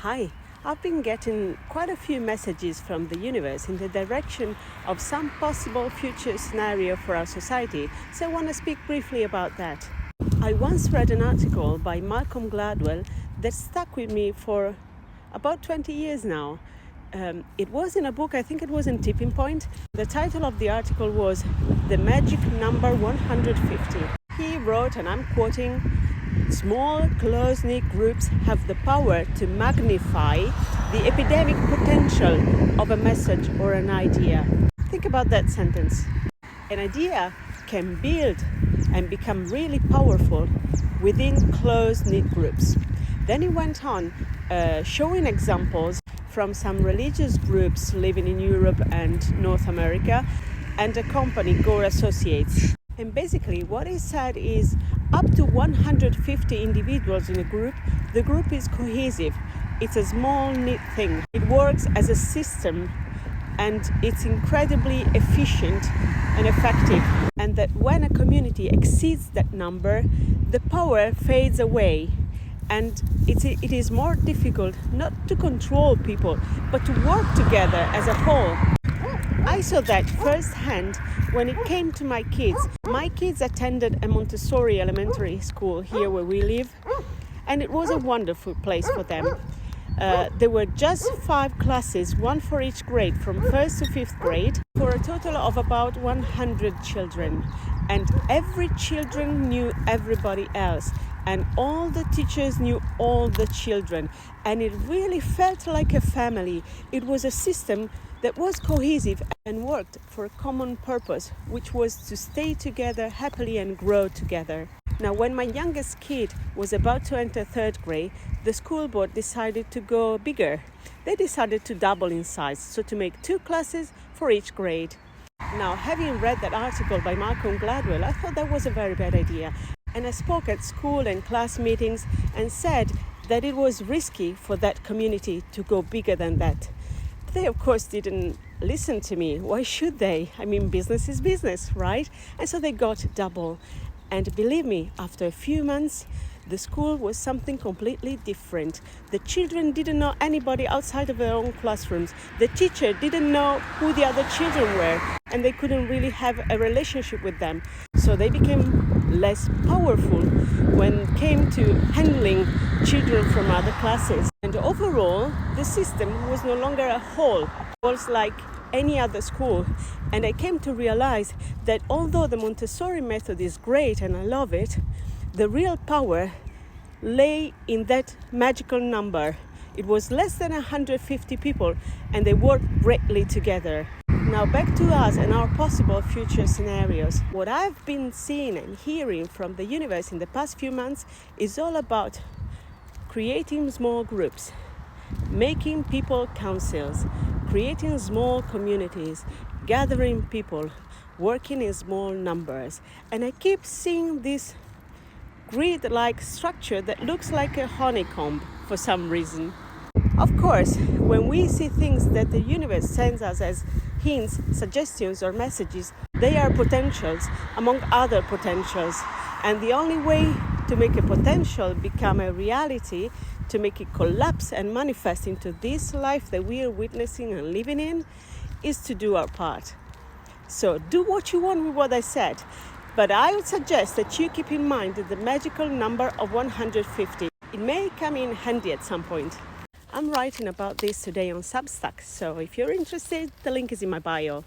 Hi, I've been getting quite a few messages from the universe in the direction of some possible future scenario for our society, so I want to speak briefly about that. I once read an article by Malcolm Gladwell that stuck with me for about 20 years now. It was in a book, I think it was in Tipping Point. The title of the article was The Magic Number 150. He wrote, and I'm quoting, "Small, close-knit groups have the power to magnify the epidemic potential of a message or an idea." Think about that sentence. An idea can build and become really powerful within close-knit groups. Then he went on showing examples from some religious groups living in Europe and North America and a company, Gore Associates. And basically what he said is up to 150 individuals in a group, the group is cohesive. It's a small, neat thing. It works as a system and it's incredibly efficient and effective. And that when a community exceeds that number, the power fades away. And it is more difficult not to control people, but to work together as a whole. I saw that firsthand when it came to my kids. My kids attended a Montessori elementary school here where we live, and it was a wonderful place for them. There were just 5 classes, one for each grade, from 1st to 5th grade, for a total of about 100 children. And every children knew everybody else, and all the teachers knew all the children. And it really felt like a family. It was a system that was cohesive and worked for a common purpose, which was to stay together happily and grow together. Now, when my youngest kid was about to enter 3rd grade, the school board decided to go bigger. They decided to double in size, so to make 2 classes for each grade. Now, having read that article by Malcolm Gladwell, I thought that was a very bad idea. And I spoke at school and class meetings and said that it was risky for that community to go bigger than that. They, of course, didn't listen to me. Why should they? I mean, business is business, right? And so they got double. And believe me, after a few months, the school was something completely different. The children didn't know anybody outside of their own classrooms. The teacher didn't know who the other children were, and they couldn't really have a relationship with them. So they became less powerful when it came to handling children from other classes. And overall, the system was no longer a whole. It was like any other school. And I came to realize that although the Montessori method is great and I love it, the real power lay in that magical number. It was less than 150 people, and they worked greatly together. Now back to us and our possible future scenarios. What I've been seeing and hearing from the universe in the past few months is all about creating small groups, making people councils, creating small communities, gathering people, working in small numbers. And I keep seeing this grid-like structure that looks like a honeycomb for some reason. Of course, when we see things that the universe sends us as hints, suggestions or messages, they are potentials among other potentials. And the only way to make a potential become a reality, to make it collapse and manifest into this life that we are witnessing and living in, is to do our part. So do what you want with what I said. But I would suggest that you keep in mind the magical number of 150. It may come in handy at some point. I'm writing about this today on Substack, so if you're interested, the link is in my bio.